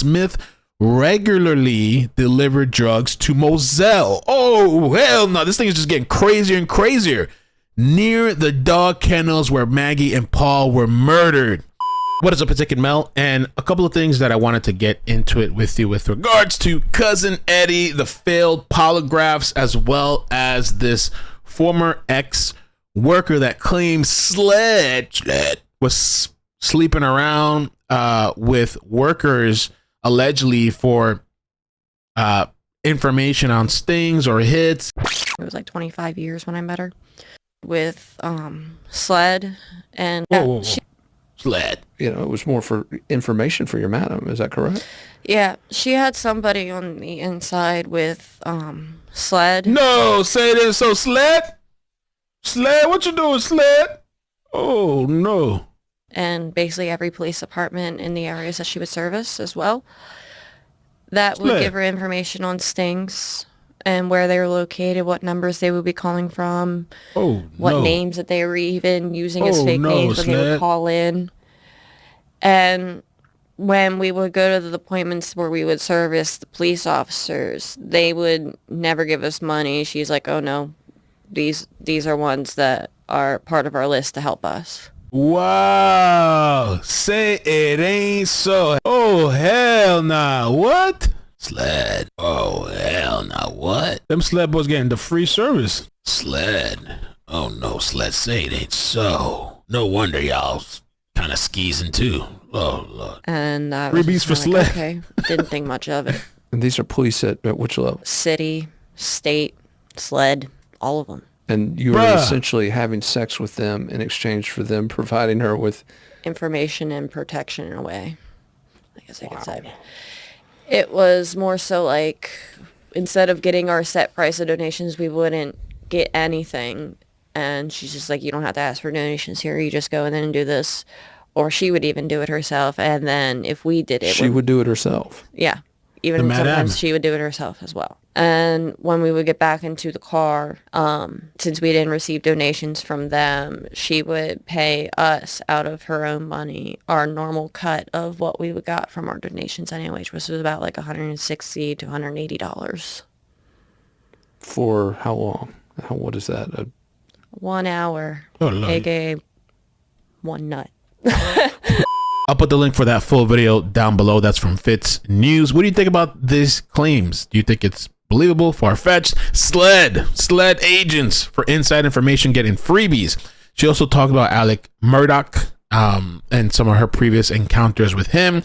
Smith regularly delivered drugs to Moselle. Oh, hell no. This thing is just getting crazier and crazier. Near the dog kennels where Maggie and Paul were murdered. What is up, it's Ick and Mel, and a couple of things that I wanted to get into it with you with regards to Cousin Eddie, the failed polygraphs, as well as this former ex-worker that claims SLED was sleeping around with workers allegedly for information on stings or hits. It was like 25 years when I met her with SLED, and SLED. You know, it was more for information for your madam. Is that correct? yeah, she had somebody on the inside with SLED. No, say this. So SLED, what you doing, SLED? Oh no. And basically every police department in the areas that she would service as well, that would give her information on stings and where they were located, what numbers they would be calling from, what names that they were even using as fake names when they would call in. And when we would go to the appointments where we would service the police officers, they would never give us money. She's like, oh no, these are ones that are part of our list to help us. Wow, say it ain't so. Oh, hell nah, what? SLED, oh, hell nah, what? Them SLED boys getting the free service. SLED, oh no, SLED, say it ain't so. No wonder y'all kind of skeezing too. Oh, Lord. And freebies for SLED. Okay, didn't think much of it. And these are police at which level? City, state, SLED, all of them. And you were essentially having sex with them in exchange for them providing her with information and protection in a way, I guess I could say. It was more so like, instead of getting our set price of donations, we wouldn't get anything. And she's just like, you don't have to ask for donations here. You just go in and do this. Or she would even do it herself. And then if we did it... She would do it herself? Yeah. Even sometimes she would do it herself as well. And when we would get back into the car, since we didn't receive donations from them, she would pay us out of her own money our normal cut of what we would got from our donations anyway, which was about like $160 to $180. For how long? What is that? 1 hour, aka one nut. I'll put the link for that full video down below. That's from Fitz News. What do you think about these claims? Do you think it's believable, far-fetched? SLED agents for inside information getting freebies. She also talked about Alec Murdaugh and some of her previous encounters with him.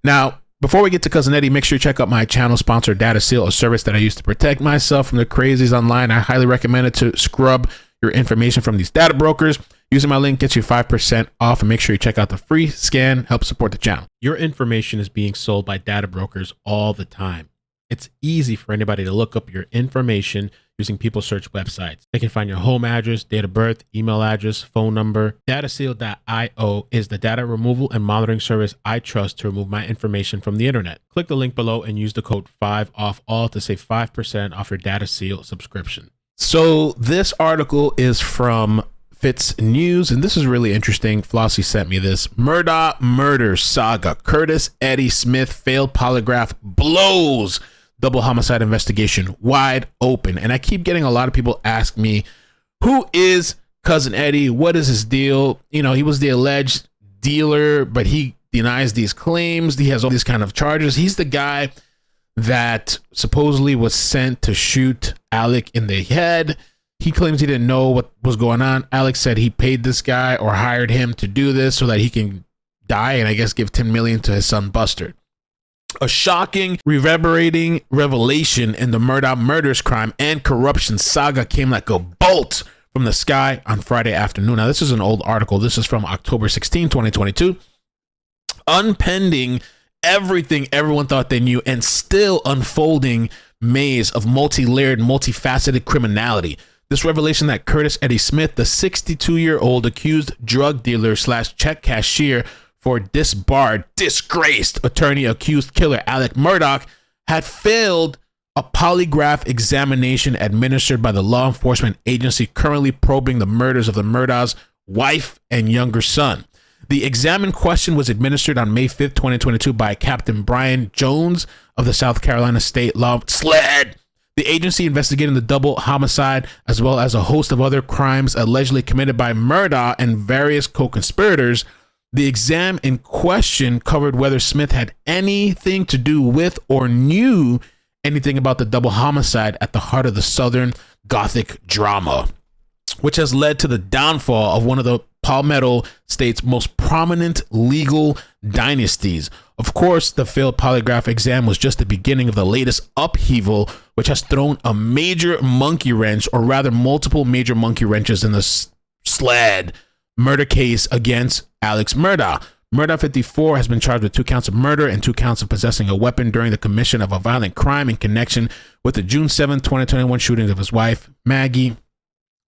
Now, before we get to Cousin Eddie, make sure you check out my channel sponsor, Data Seal, a service that I use to protect myself from the crazies online. I highly recommend it to scrub your information from these data brokers. Using my link gets you 5% off, and make sure you check out the free scan, help support the channel. Your information is being sold by data brokers all the time. It's easy for anybody to look up your information using people search websites. They can find your home address, date of birth, email address, phone number. Dataseal.io is the data removal and monitoring service I trust to remove my information from the internet. Click the link below and use the code 5OFFALL to save 5% off your Data Seal subscription. So this article is from Fitz News, and this is really interesting. Flossie sent me this. Murdaugh murder saga. Curtis Eddie Smith failed polygraph blows double homicide investigation wide open. And I keep getting a lot of people ask me, who is Cousin Eddie? What is his deal? You know, he was the alleged dealer, but he denies these claims. He has all these kind of charges. He's the guy that supposedly was sent to shoot Alec in the head. He claims he didn't know what was going on. Alex said he paid this guy or hired him to do this so that he can die and I guess give $10 million to his son Buster. A shocking, reverberating revelation in the Murdaugh murders, crime, and corruption saga came like a bolt from the sky on Friday afternoon. Now, this is an old article. This is from October 16, 2022. Unpending everything everyone thought they knew and still unfolding maze of multi-layered, multifaceted criminality. This revelation that Curtis Eddie Smith, the 62-year-old accused drug dealer slash check cashier for disbarred, disgraced attorney accused killer Alec Murdaugh, had failed a polygraph examination administered by the law enforcement agency currently probing the murders of the Murdaugh's wife and younger son. The exam in question was administered on May 5th, 2022 by Captain Brian Jones of the South Carolina State Law SLED. The agency investigating the double homicide as well as a host of other crimes allegedly committed by Murdaugh and various co-conspirators. The exam in question covered whether Smith had anything to do with or knew anything about the double homicide at the heart of the Southern Gothic drama, which has led to the downfall of one of the Palmetto State's most prominent legal dynasties. Of course, the failed polygraph exam was just the beginning of the latest upheaval, which has thrown a major monkey wrench, or rather multiple major monkey wrenches, in the SLED murder case against Alex Murdaugh. Murdaugh, 54, has been charged with 2 counts of murder and 2 counts of possessing a weapon during the commission of a violent crime in connection with the June 7, 2021 shootings of his wife, Maggie,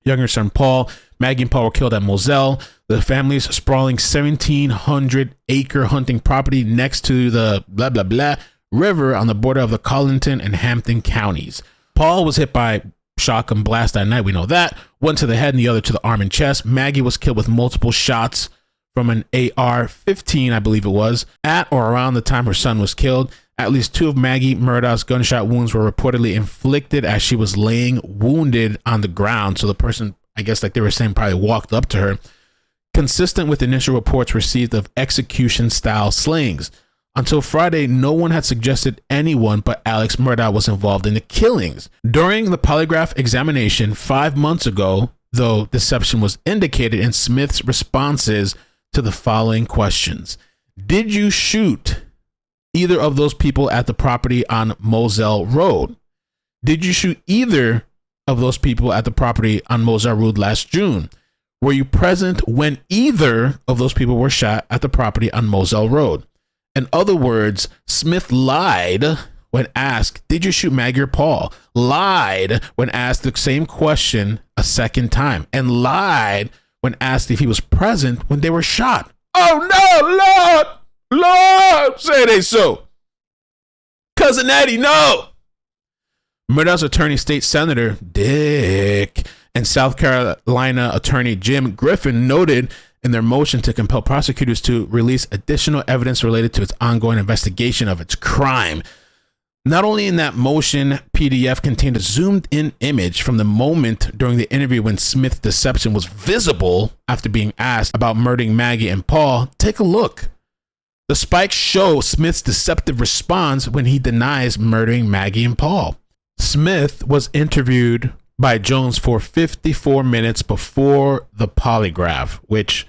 younger son, Paul. Maggie and Paul were killed at Moselle, the family's sprawling 1,700-acre hunting property next to the blah, blah, blah river on the border of the Colleton and Hampton counties. Paul was hit by shotgun blast that night, we know that. One to the head and the other to the arm and chest. Maggie was killed with multiple shots from an AR-15, I believe it was, at or around the time her son was killed. At least 2 of Maggie Murdaugh's gunshot wounds were reportedly inflicted as she was laying wounded on the ground. So the person, I guess like they were saying, probably walked up to her. Consistent with initial reports received of execution-style slings. Until Friday, no one had suggested anyone but Alex Murdaugh was involved in the killings. During the polygraph examination 5 months ago, though, deception was indicated in Smith's responses to the following questions. Did you shoot either of those people at the property on Moselle Road? Did you shoot either of those people at the property on Moselle Road last June? Were you present when either of those people were shot at the property on Moselle Road? In other words, Smith lied when asked, did you shoot Maggie or Paul? Lied when asked the same question a second time, and lied when asked if he was present when they were shot. Oh no, Lord, say it ain't so. Cousin Eddie, no. Murdaugh's attorney, state senator Dick, and South Carolina attorney Jim Griffin noted in their motion to compel prosecutors to release additional evidence related to its ongoing investigation of its crime. Not only in that motion, PDF contained a zoomed-in image from the moment during the interview when Smith's deception was visible after being asked about murdering Maggie and Paul. Take a look. The spikes show Smith's deceptive response when he denies murdering Maggie and Paul. Smith was interviewed by Jones for 54 minutes before the polygraph, which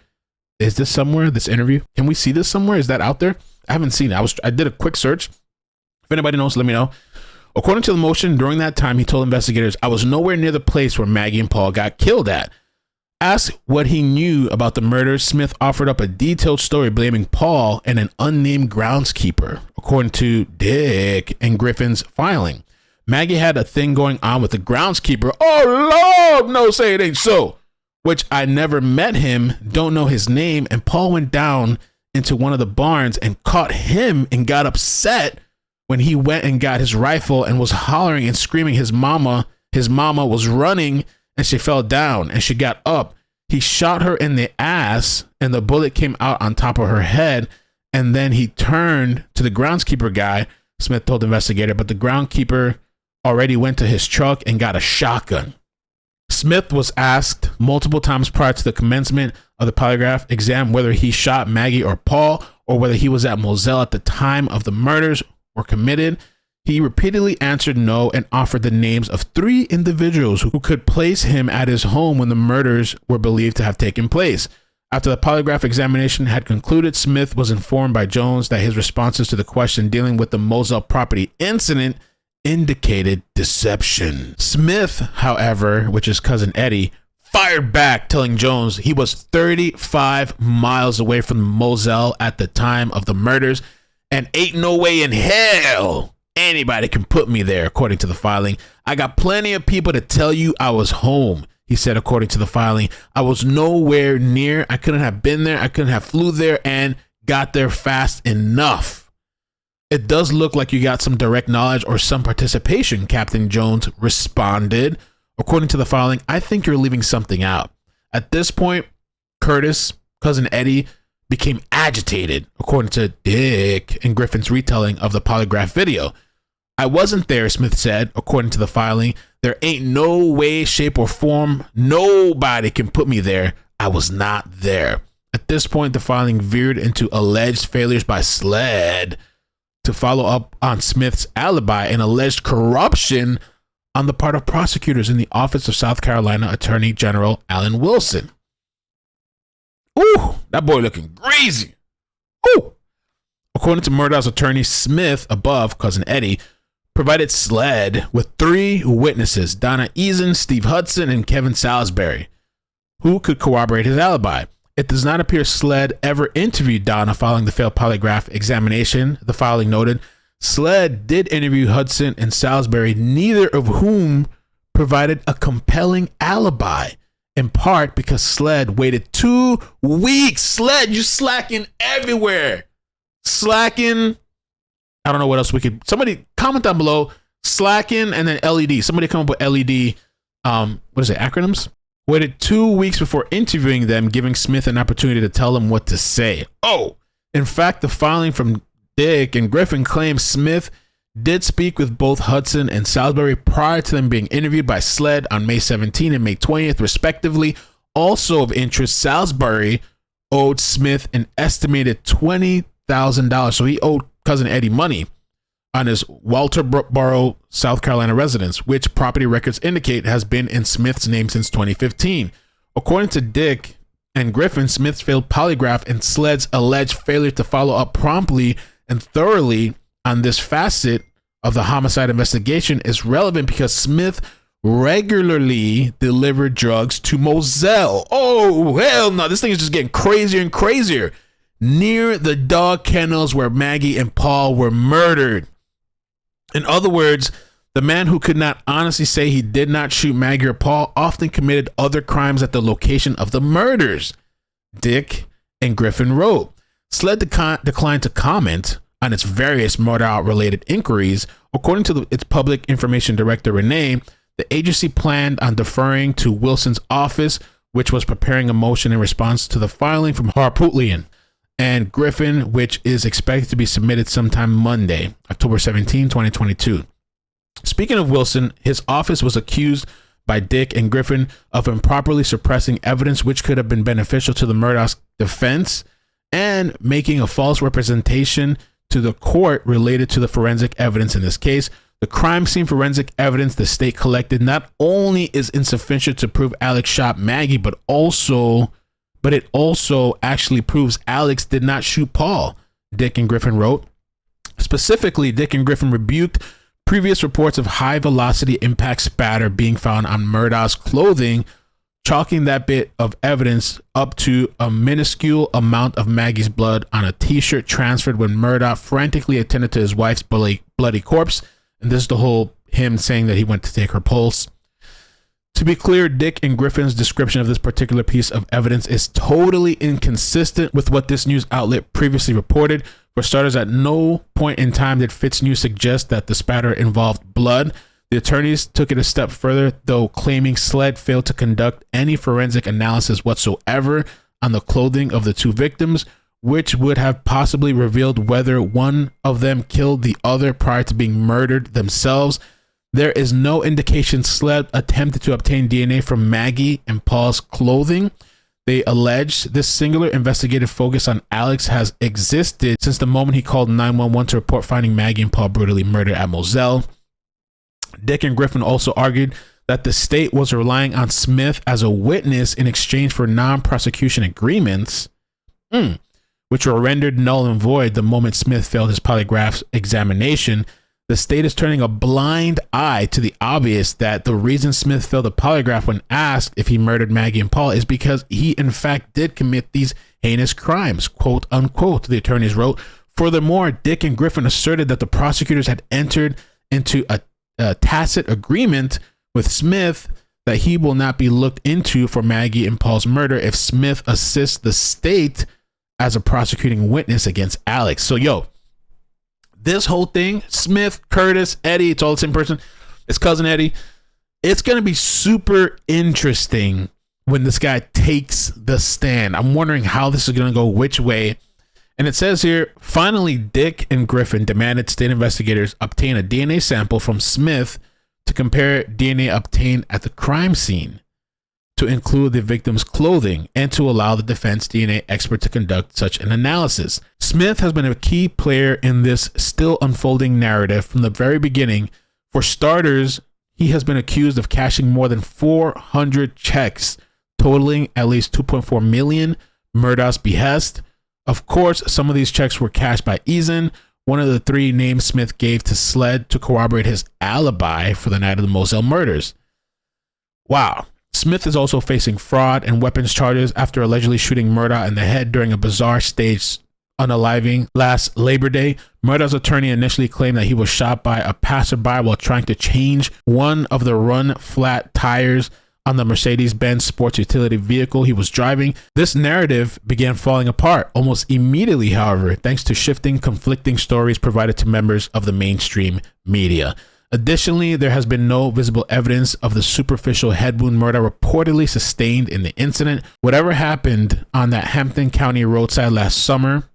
is this somewhere, this interview? Can we see this somewhere? Is that out there? I haven't seen it. I did a quick search. If anybody knows, let me know. According to the motion, during that time, he told investigators, I was nowhere near the place where Maggie and Paul got killed at. Asked what he knew about the murders, Smith offered up a detailed story blaming Paul and an unnamed groundskeeper, according to Dick and Griffin's filing. Maggie had a thing going on with the groundskeeper. Oh, Lord, no, say it ain't so. Which I never met him, don't know his name, and Paul went down into one of the barns and caught him and got upset when he went and got his rifle and was hollering and screaming his mama. His mama was running and she fell down and she got up. He shot her in the ass and the bullet came out on top of her head, and then he turned to the groundskeeper guy, Smith told the investigator, but the groundskeeper already went to his truck and got a shotgun. Smith was asked multiple times prior to the commencement of the polygraph exam whether he shot Maggie or Paul, or whether he was at Moselle at the time of the murders were committed. He repeatedly answered no and offered the names of 3 individuals who could place him at his home when the murders were believed to have taken place. After the polygraph examination had concluded, Smith was informed by Jones that his responses to the question dealing with the Moselle property incident indicated deception. Smith, however, which is cousin Eddie, fired back, telling Jones he was 35 miles away from Moselle at the time of the murders, and ain't no way in hell anybody can put me there, according to the filing. I got plenty of people to tell you I was home, he said, according to the filing. I was nowhere near. I couldn't have been there. I couldn't have flew there and got there fast enough. It does look like you got some direct knowledge or some participation, Captain Jones responded. According to the filing, I think you're leaving something out. At this point, Curtis, cousin Eddie, became agitated, according to Dick and Griffin's retelling of the polygraph video. I wasn't there, Smith said, according to the filing. There ain't no way, shape, or form nobody can put me there. I was not there. At this point, the filing veered into alleged failures by SLED to follow up on Smith's alibi and alleged corruption on the part of prosecutors in the office of South Carolina Attorney General Alan Wilson. Ooh, that boy looking crazy. Ooh. According to Murdaugh's attorney, Smith, above cousin Eddie, provided SLED with 3 witnesses, Donna Eason, Steve Hudson, and Kevin Salisbury, who could corroborate his alibi. It does not appear SLED ever interviewed Donna following the failed polygraph examination. The filing noted SLED did interview Hudson and Salisbury, neither of whom provided a compelling alibi, in part because SLED waited 2 weeks. SLED, you slacking everywhere. Slacking. I don't know what else we could. Somebody comment down below. Slacking and then LED. Somebody come up with LED. What is it? Acronyms? Waited 2 weeks before interviewing them, giving Smith an opportunity to tell them what to say. Oh, in fact, the filing from Dick and Griffin claims Smith did speak with both Hudson and Salisbury prior to them being interviewed by SLED on May 17 and May 20th, respectively. Also of interest, Salisbury owed Smith an estimated $20,000. So he owed cousin Eddie money on his Walterboro, South Carolina residence, which property records indicate has been in Smith's name since 2015. According to Dick and Griffin, Smith's failed polygraph and SLED's alleged failure to follow up promptly and thoroughly on this facet of the homicide investigation is relevant because Smith regularly delivered drugs to Moselle. Oh, hell no. This thing is just getting crazier and crazier. Near the dog kennels where Maggie and Paul were murdered. In other words, the man who could not honestly say he did not shoot Maggie or Paul often committed other crimes at the location of the murders, Dick and Griffin wrote. SLED declined to comment on its various Murdaugh-related inquiries. According to its public information director, Renee, the agency planned on deferring to Wilson's office, which was preparing a motion in response to the filing from Harpootlian and Griffin, which is expected to be submitted sometime Monday, October 17, 2022. Speaking of Wilson, his office was accused by Dick and Griffin of improperly suppressing evidence which could have been beneficial to the Murdaugh's defense and making a false representation to the court related to the forensic evidence in this case. The crime scene forensic evidence the state collected not only is insufficient to prove Alex shot Maggie, but it also actually proves Alex did not shoot Paul, Dick and Griffin wrote. Specifically, Dick and Griffin rebuked previous reports of high velocity impact spatter being found on Murdaugh's clothing, chalking that bit of evidence up to a minuscule amount of Maggie's blood on a t-shirt transferred when Murdaugh frantically attended to his wife's bloody corpse. And this is the whole him saying that he went to take her pulse. To be clear, Dick and Griffin's description of this particular piece of evidence is totally inconsistent with what this news outlet previously reported. For starters, at no point in time did Fitz News suggest that the spatter involved blood. The attorneys took it a step further, though, claiming SLED failed to conduct any forensic analysis whatsoever on the clothing of the 2 victims, which would have possibly revealed whether one of them killed the other prior to being murdered themselves. There is no indication SLED attempted to obtain DNA from Maggie and Paul's clothing. They allege this singular investigative focus on Alex has existed since the moment he called 911 to report finding Maggie and Paul brutally murdered at Moselle. Dick and Griffin also argued that the state was relying on Smith as a witness in exchange for non-prosecution agreements, which were rendered null and void the moment Smith failed his polygraph examination. The state is turning a blind eye to the obvious that the reason Smith failed a polygraph when asked if he murdered Maggie and Paul is because he in fact did commit these heinous crimes, quote unquote, the attorneys wrote. Furthermore, Dick and Griffin asserted that the prosecutors had entered into a tacit agreement with Smith that he will not be looked into for Maggie and Paul's murder if Smith assists the state as a prosecuting witness against Alex. So, this whole thing, Smith, Curtis, Eddie, it's all the same person. It's cousin Eddie. It's going to be super interesting when this guy takes the stand. I'm wondering how this is going to go, which way. And it says here, finally, Dick and Griffin demanded state investigators obtain a DNA sample from Smith to compare DNA obtained at the crime scene to include the victim's clothing and to allow the defense DNA expert to conduct such an analysis. Smith has been a key player in this still unfolding narrative from the very beginning. For starters, he has been accused of cashing more than 400 checks, totaling at least $2.4 million, Murdaugh's behest. Of course, some of these checks were cashed by Eason, one of the three names Smith gave to SLED to corroborate his alibi for the night of the Moselle murders. Wow. Smith is also facing fraud and weapons charges after allegedly shooting Murdaugh in the head during a bizarre staged unaliving last Labor Day. Murdaugh's attorney initially claimed that he was shot by a passerby while trying to change one of the run flat tires on the Mercedes-Benz sports utility vehicle he was driving. This narrative began falling apart almost immediately, however, thanks to shifting, conflicting stories provided to members of the mainstream media. Additionally, there has been no visible evidence of the superficial head wound Murdaugh reportedly sustained in the incident. Whatever happened on that Hampton County roadside last summer,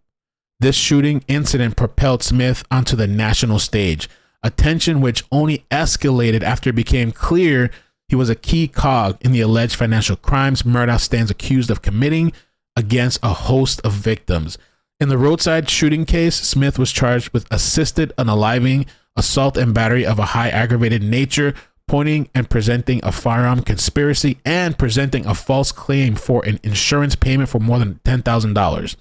this shooting incident propelled Smith onto the national stage, a tension which only escalated after it became clear he was a key cog in the alleged financial crimes Murdaugh stands accused of committing against a host of victims. In the roadside shooting case, Smith was charged with assisted unaliving, assault and battery of a high aggravated nature, pointing and presenting a firearm conspiracy, and presenting a false claim for an insurance payment for more than $10,000.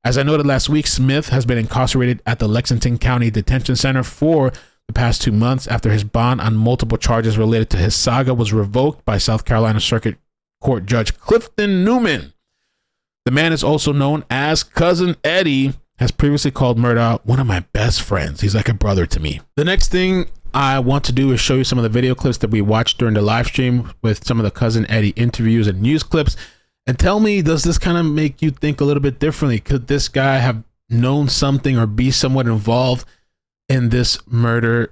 As I noted last week, Smith has been incarcerated at the Lexington County Detention Center for the past 2 months after his bond on multiple charges related to his saga was revoked by South Carolina Circuit Court Judge Clifton Newman. The man is also known as Cousin Eddie, has previously called Murdaugh one of my best friends. He's like a brother to me. The next thing I want to do is show you some of the video clips that we watched during the live stream with some of the Cousin Eddie interviews and news clips. And tell me, does this kind of make you think a little bit differently? Could this guy have known something or be somewhat involved in this murder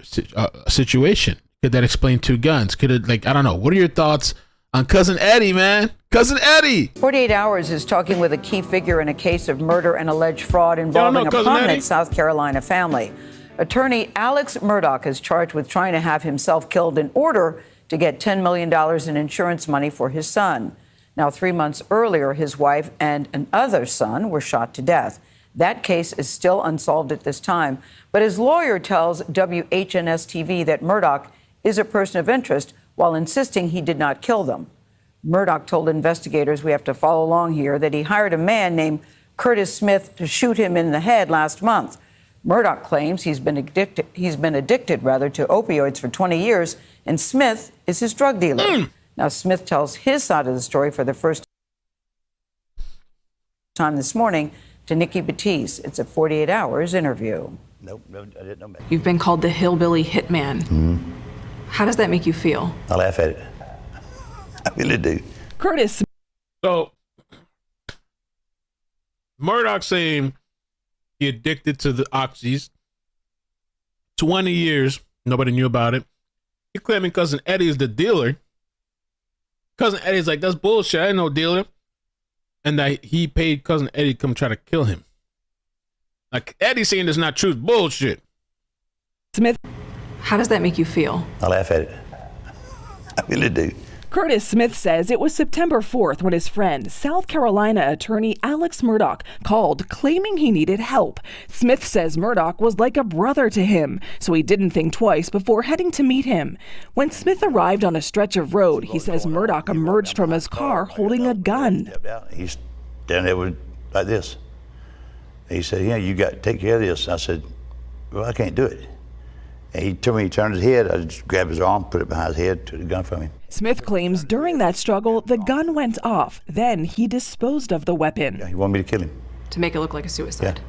situation? Could that explain 2 guns? Could it, like, I don't know. What are your thoughts on Cousin Eddie, man? Cousin Eddie! 48 Hours is talking with a key figure in a case of murder and alleged fraud involving a prominent South Carolina family. Attorney Alex Murdaugh is charged with trying to have himself killed in order to get $10 million in insurance money for his son. Now, 3 months earlier, his wife and another son were shot to death. That case is still unsolved at this time, but his lawyer tells WHNS-TV that Murdaugh is a person of interest while insisting he did not kill them. Murdaugh told investigators, we have to follow along here, that he hired a man named Curtis Smith to shoot him in the head last month. Murdaugh claims he's been addicted to opioids for 20 years, and Smith is his drug dealer. Now, Smith tells his side of the story for the first time this morning to Nikki Batiste. It's a 48 Hours interview. Nope, I didn't know. You've been called the hillbilly hitman. Mm-hmm. How does that make you feel? I laugh at it. I really do. Curtis. So, Murdaugh saying he addicted to the oxys. 20 years, nobody knew about it. He claiming Cousin Eddie is the dealer. Cousin Eddie's like, that's bullshit. I ain't no dealer. And that he paid Cousin Eddie to come try to kill him. Like, Eddie saying this not true is bullshit. Smith. How does that make you feel? I laugh at it. I really do. Curtis Smith says it was September 4th when his friend, South Carolina attorney Alex Murdaugh, called claiming he needed help. Smith says Murdaugh was like a brother to him, so he didn't think twice before heading to meet him. When Smith arrived on a stretch of road, he says Murdaugh emerged from his car holding a gun. He's down there like this. He said, yeah, you got to take care of this. I said, well, I can't do it. And he told me he turned his head. I just grabbed his arm, put it behind his head, took the gun from him. Smith claims during that struggle, the gun went off. Then he disposed of the weapon. Yeah, he wanted me to kill him. To make it look like a suicide. Yeah.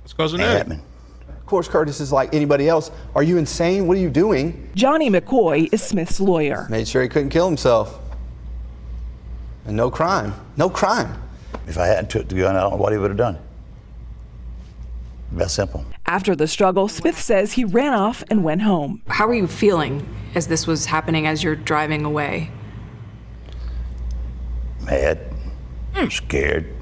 It's Cousin Ain't Eddie. happening. Of course, Curtis is like anybody else. Are you insane? What are you doing? Johnny McCoy is Smith's lawyer. Made sure he couldn't kill himself. And no crime. No crime. If I hadn't took the gun, I don't know what he would have done. That simple. After the struggle, Smith says he ran off and went home. How were you feeling as this was happening, as you're driving away? mad, scared,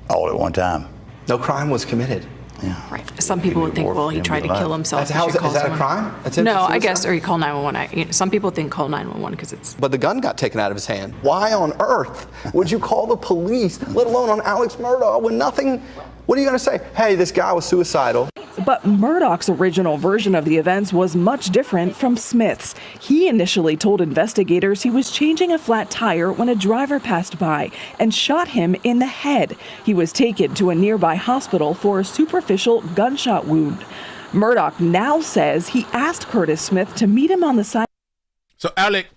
all at one time. No crime was committed. Yeah. Right. Some people would think, well, he tried to kill himself. Is that a crime? No, I guess, or he called 911. Some people think call 911 because it's... But the gun got taken out of his hand. Why on earth would you call the police, let alone on Alex Murdaugh, when nothing... What are you going to say? Hey, this guy was suicidal. But Murdaugh's original version of the events was much different from Smith's. He initially told investigators he was changing a flat tire when a driver passed by and shot him in the head. He was taken to a nearby hospital for a superficial gunshot wound. Murdaugh now says he asked Curtis Smith to meet him on the side. So Alec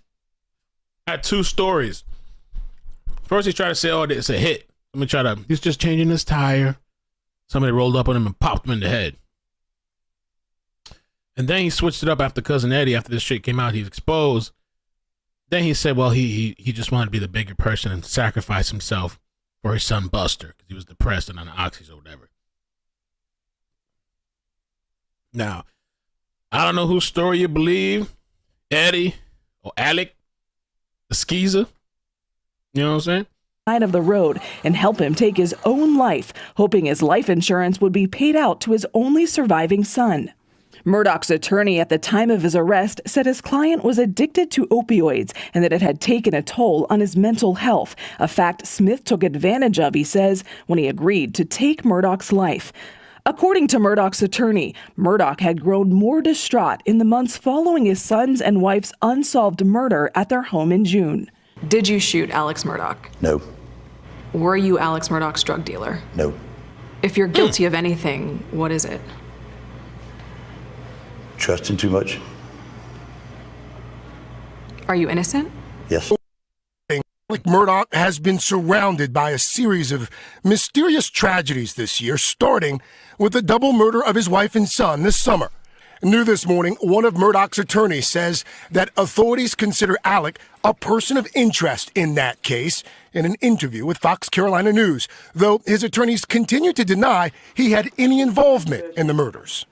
had two stories. First, he tried to say, oh, it's a hit. He's just changing his tire. Somebody rolled up on him and popped him in the head. And then he switched it up after Cousin Eddie, after this shit came out, he's exposed. Then he said, well, he just wanted to be the bigger person and sacrifice himself for his son Buster because he was depressed and on the oxys or whatever. Now, I don't know whose story you believe, Eddie or Alec, the skeezer. You know what I'm saying? Side of the road and help him take his own life, hoping his life insurance would be paid out to his only surviving son. Murdaugh's attorney at the time of his arrest said his client was addicted to opioids and that it had taken a toll on his mental health, a fact Smith took advantage of, he says, when he agreed to take Murdaugh's life. According to Murdaugh's attorney, Murdaugh had grown more distraught in the months following his son's and wife's unsolved murder at their home in June. Did you shoot Alex Murdaugh? No. Were you Alex Murdaugh's drug dealer? No. If you're guilty of anything, what is it? Trusting too much. Are you innocent? Yes. Murdaugh has been surrounded by a series of mysterious tragedies this year, starting with the double murder of his wife and son this summer. New this morning, one of Murdaugh's attorneys says that authorities consider Alec a person of interest in that case in an interview with Fox Carolina News, though his attorneys continue to deny he had any involvement in the murders.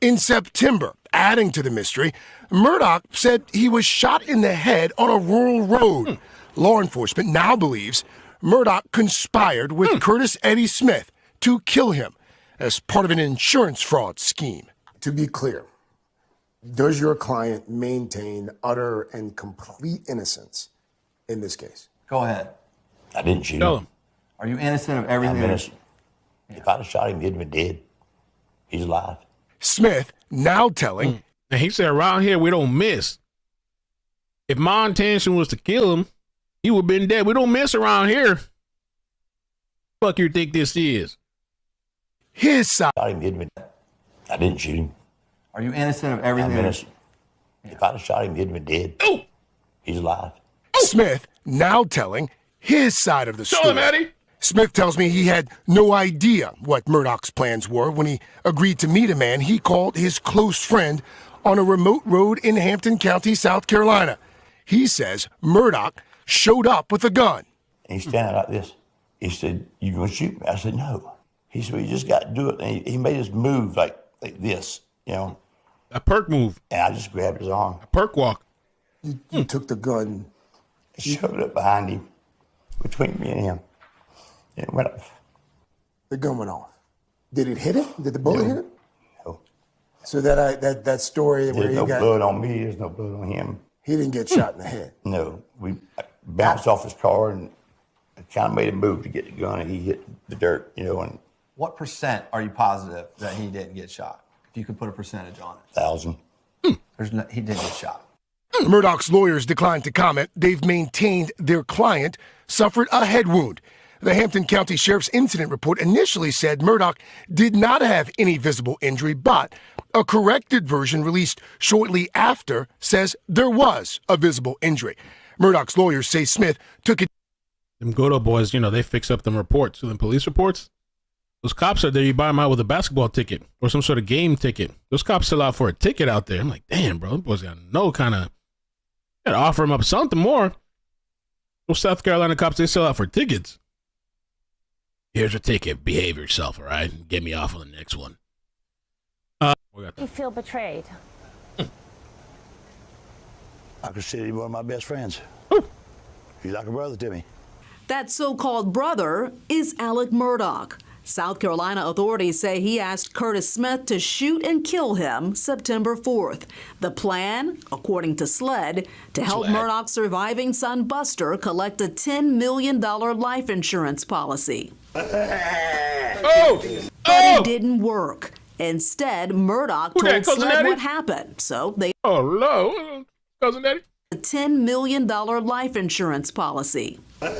In September, adding to the mystery, Murdaugh said he was shot in the head on a rural road. Law enforcement now believes Murdaugh conspired with Curtis Eddie Smith to kill him as part of an insurance fraud scheme. To be clear, does your client maintain utter and complete innocence in this case? Go ahead. I didn't shoot Tell him. him. Are you innocent of everything? I'm innocent. If I'd have shot him, he'd have been dead. He's alive. Smith now telling... And he said, around here, we don't miss. If my intention was to kill him, he would have been dead. We don't miss around here. Fuck you think this is? His side. Shot him, he'd have been dead. I didn't shoot him. Are you innocent of everything? I'm innocent. If I'd have shot him, he'd have been dead. Oh! He's alive. Smith now telling his side of the story. Tell him, Eddie. Smith tells me he had no idea what Murdaugh's plans were when he agreed to meet a man he called his close friend on a remote road in Hampton County, South Carolina. He says Murdaugh showed up with a gun. And he's standing like this. He said, you gonna shoot me? I said, no. He said, well, you just got to do it. And he made us move like this, you know. A perk move. And I just grabbed his arm. A perk walk. You took the gun. Shoved it behind him, between me and him. And it went off. The gun went off. Did it hit him? Did the bullet hit him? No. So that story where There's he no got blood on me. There's no blood on him. he didn't get shot in the head. No. We bounced off his car and kind of made a move to get the gun, and he hit the dirt, you know. And What percent are you positive that he didn't get shot? If you could put a percentage on it. 1,000. He didn't get shot. Murdaugh's lawyers declined to comment. They've maintained their client suffered a head wound. The Hampton County Sheriff's incident report initially said Murdaugh did not have any visible injury, but a corrected version released shortly after says there was a visible injury. Murdaugh's lawyers say Smith took it. Them Godo boys, you know, they fix up them reports, them police reports. Those cops are there, you buy them out with a basketball ticket or some sort of game ticket. Those cops sell out for a ticket out there. I'm like, damn, bro, those boys got no kind of, gotta offer them up something more. Those South Carolina cops, they sell out for tickets. Here's a ticket, behave yourself, all right? Get me off on the next one. You feel betrayed. I consider him one of my best friends. He's like a brother to me. That so-called brother is Alec Murdaugh. South Carolina authorities say he asked Curtis Smith to shoot and kill him September 4th. The plan, according to SLED, to help Murdaugh's surviving son Buster collect a $10 million life insurance policy. But it didn't work. Instead, Murdaugh told SLED what happened, so they Cousin Eddie? a $10 million life insurance policy. But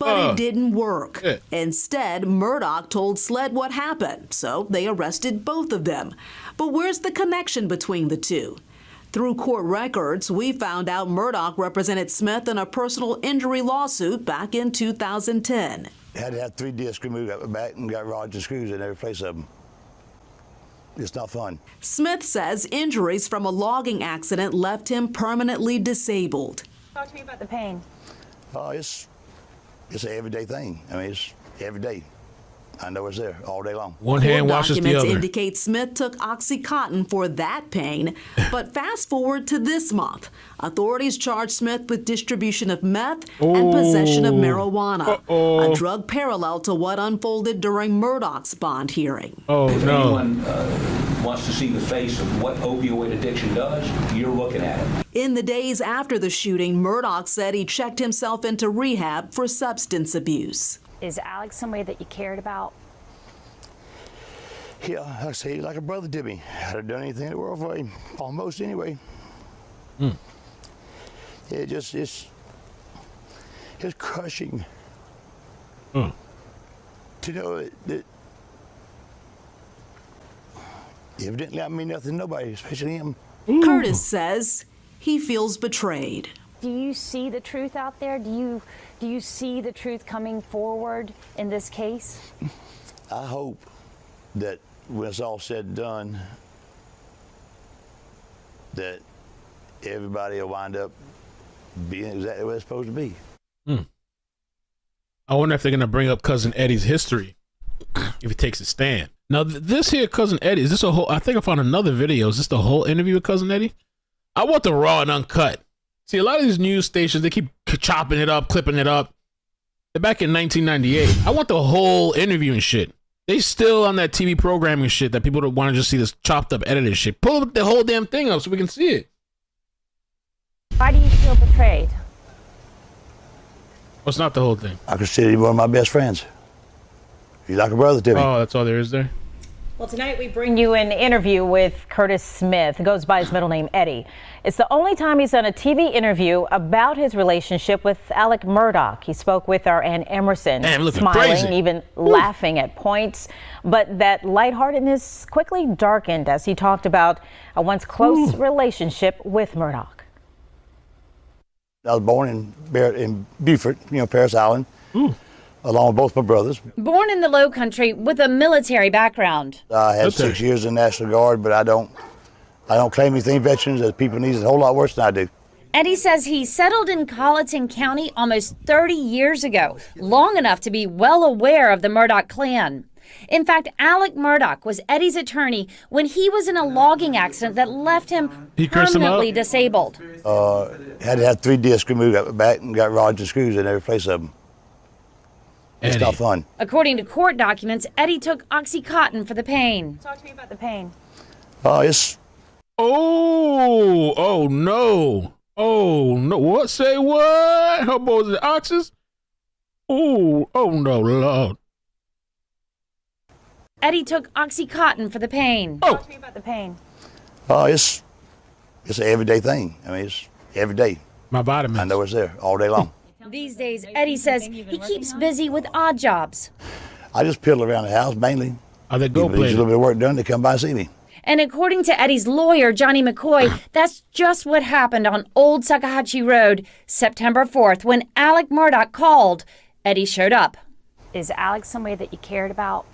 it didn't work. Instead, Murdaugh told SLED what happened, so they arrested both of them. But where's the connection between the two? Through court records, we found out Murdaugh represented Smith in a personal injury lawsuit back in 2010. Had to have 3 discs removed out the back and got rods and screws in every place of them. It's not fun. Smith says injuries from a logging accident left him permanently disabled. Talk to me about the pain. It's an everyday thing. I mean, it's every day. I know it's there all day long. One hand washes the other. Documents indicate Smith took OxyContin for that pain, but fast forward to this month. Authorities charged Smith with distribution of meth and possession of marijuana, a drug parallel to what unfolded during Murdaugh's bond hearing. If anyone wants to see the face of what opioid addiction does, you're looking at it. In the days after the shooting, Murdaugh said he checked himself into rehab for substance abuse. Is Alex somebody that you cared about? Yeah, I say he's like a brother to me. I'd have done anything in the world for him, almost anyway. It's crushing to know that evidently I mean nothing to nobody, especially him. Curtis says he feels betrayed. Do you see the truth out there? Do you see the truth coming forward in this case? I hope that when it's all said and done, that everybody will wind up being exactly what it's supposed to be. I wonder if they're going to bring up Cousin Eddie's history if he takes a stand. Now, this here Cousin Eddie, is this a whole, I think I found another video. Is this the whole interview with Cousin Eddie? I want the raw and uncut. See, a lot of these news stations, they keep chopping it up, clipping it up. They're back in 1998. I want the whole interview and shit. They still on that TV programming shit that people don't want to just see this chopped up, edited shit. Pull the whole damn thing up so we can see it. Why do you feel betrayed? What's not the whole thing? I consider him one of my best friends. He's like a brother to me. Oh, that's all there is there? Well, tonight we bring you an interview with Curtis Smith, who goes by his middle name, Eddie. It's the only time he's done a TV interview about his relationship with Alec Murdaugh. He spoke with our Ann Emerson, smiling, even laughing at points. But that lightheartedness quickly darkened as he talked about a once close relationship with Murdaugh. I was born in Beaufort, Paris Island. Along with both my brothers. Born in the Low Country with a military background. I had 6 years in the National Guard, but I don't claim anything veterans, as people need it a whole lot worse than I do. Eddie says he settled in Colleton County almost 30 years ago, long enough to be well aware of the Murdaugh clan. In fact, Alec Murdaugh was Eddie's attorney when he was in a logging accident that left him permanently disabled. Had to have 3 discs removed out the back and got rods and screws in every place of them. It's not fun. According to court documents, Eddie took OxyContin for the pain. Talk to me about the pain. It's... Oh no. Oh no. What? Say what? How about the oxys? Oh no, Lord. Eddie took OxyContin for the pain. Talk to me about the pain. It's an everyday thing. I mean, it's every day. My vitamins. I know it's there all day long. These days, Eddie says he keeps busy with odd jobs. I just piddle around the house mainly. Are they go play? Need a little bit of work done, they come by and see me. And according to Eddie's lawyer, Johnny McCoy, that's just what happened on Old Sakahachi Road, September 4th, when Alec Murdaugh called. Eddie showed up. Is Alex somebody that you cared about?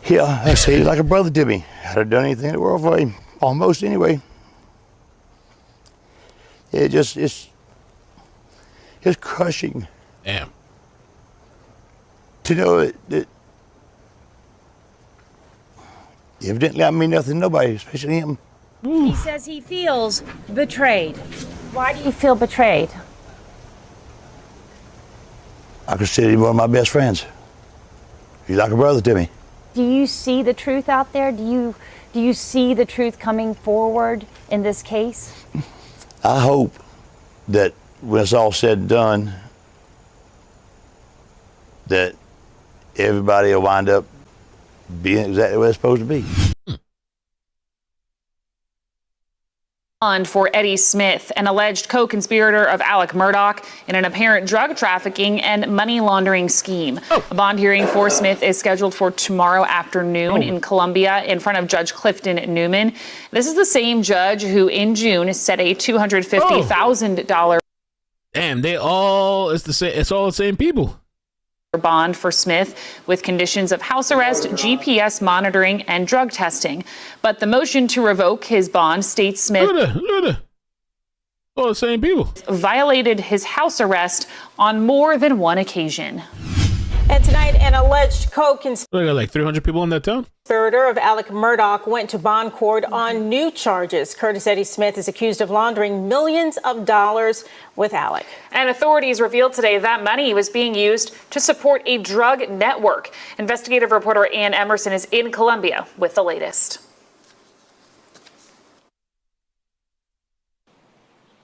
Yeah, I say he's like a brother to me. I'd have done anything in the world for him, almost anyway. It's crushing. Damn. To know that evidently I mean nothing to nobody, especially him. He says he feels betrayed. Why do you feel betrayed? I consider him one of my best friends. He's like a brother to me. Do you see the truth out there? Do you see the truth coming forward in this case? I hope that when it's all said and done, that everybody will wind up being exactly what it's supposed to be. For Eddie Smith, an alleged co-conspirator of Alec Murdaugh in an apparent drug trafficking and money laundering scheme. A bond hearing for Smith is scheduled for tomorrow afternoon in Columbia in front of Judge Clifton Newman. This is the same judge who in June set a $250,000 Damn, it's all the same people. bond for Smith with conditions of house arrest, GPS monitoring, and drug testing. But the motion to revoke his bond states Smith all the same people violated his house arrest on more than one occasion. And tonight, an alleged co-conspirator They got like 300 people in that town. of Alec Murdaugh went to bond court on new charges. Curtis Eddie Smith is accused of laundering millions of dollars with Alec. And authorities revealed today that money was being used to support a drug network. Investigative reporter Ann Emerson is in Columbia with the latest.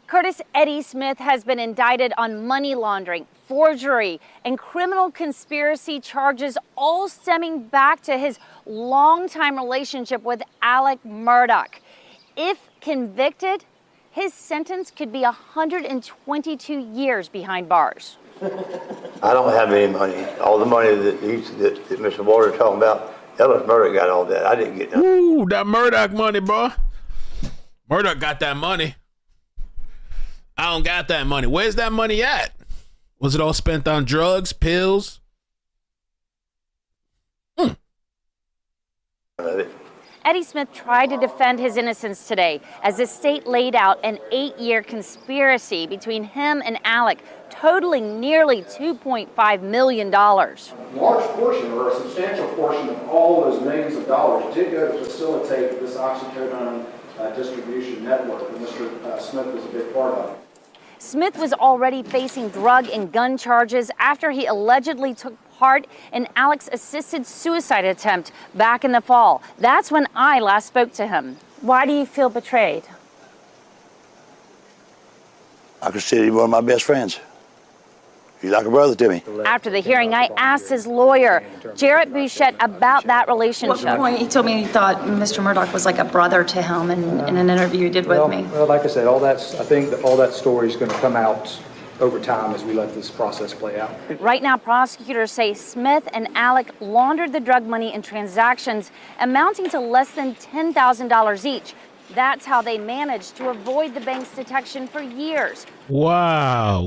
Curtis Eddie Smith has been indicted on money laundering, forgery, and criminal conspiracy charges, all stemming back to his longtime relationship with Alec Murdaugh. If convicted, his sentence could be 122 years behind bars. I don't have any money. All the money that Mr. Waters talking about, Ellis Murdaugh got all that. I didn't get nothing. Ooh, that Murdaugh money, bro. Murdaugh got that money. I don't got that money. Where's that money at? Was it all spent on drugs, pills? Eddie Smith tried to defend his innocence today as the state laid out an 8-year conspiracy between him and Alec, totaling nearly $2.5 million. A large portion or a substantial portion of all those millions of dollars did go to facilitate this oxycodone distribution network that Mr. Smith was a big part of. Smith was already facing drug and gun charges after he allegedly took part in Alec's assisted suicide attempt back in the fall. That's when I last spoke to him. Why do you feel betrayed? I consider him one of my best friends. He's like a brother to me. After the hearing, I asked his lawyer, Jarrett Bouchette, about that relationship. At one point, he told me he thought Mr. Murdaugh was like a brother to him in an interview he did with me. Well, like I said, I think that all that story is going to come out over time as we let this process play out. Right now, prosecutors say Smith and Alec laundered the drug money in transactions amounting to less than $10,000 each. That's how they managed to avoid the bank's detection for years. Wow.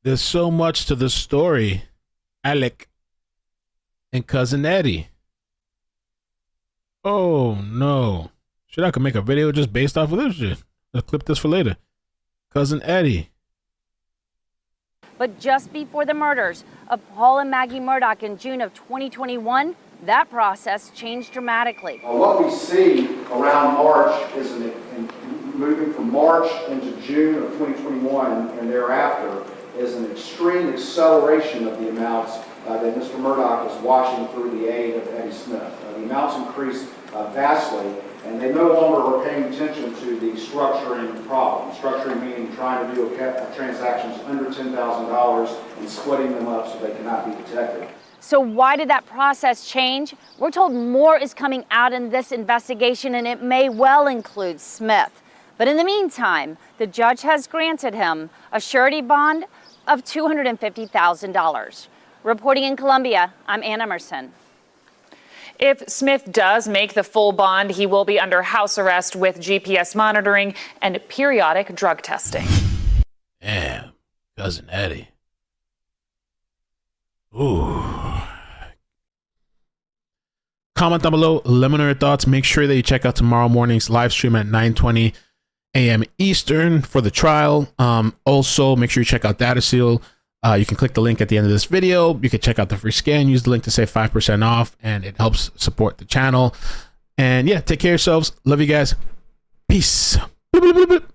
There's so much to the story. Alec and Cousin Eddie. Oh, no. Shit, I could make a video just based off of this shit. I'll clip this for later. Cousin Eddie. But just before the murders of Paul and Maggie Murdaugh in June of 2021, that process changed dramatically. What we see around March is moving from March into June of 2021 and thereafter is an extreme acceleration of the amounts that Mr. Murdaugh is washing through the aid of Eddie Smith. The amounts increased vastly, and they no longer are paying attention to the structuring problem. Structuring meaning trying to do transactions under $10,000 and splitting them up so they cannot be detected. So why did that process change? We're told more is coming out in this investigation, and it may well include Smith. But in the meantime, the judge has granted him a surety bond of $250,000. Reporting in Columbia, I'm Ann Emerson. If Smith does make the full bond, he will be under house arrest with GPS monitoring and periodic drug testing. Damn, Cousin Eddie. Ooh. Comment down below. Let me know your thoughts. Make sure that you check out tomorrow morning's live stream at 9:20 a.m. Eastern for the trial. Also, make sure you check out Data Seal. You can click the link at the end of this video. You can check out the free scan. Use the link to save 5% off, and it helps support the channel. And yeah, take care of yourselves. Love you guys. Peace. bloop, bloop, bloop.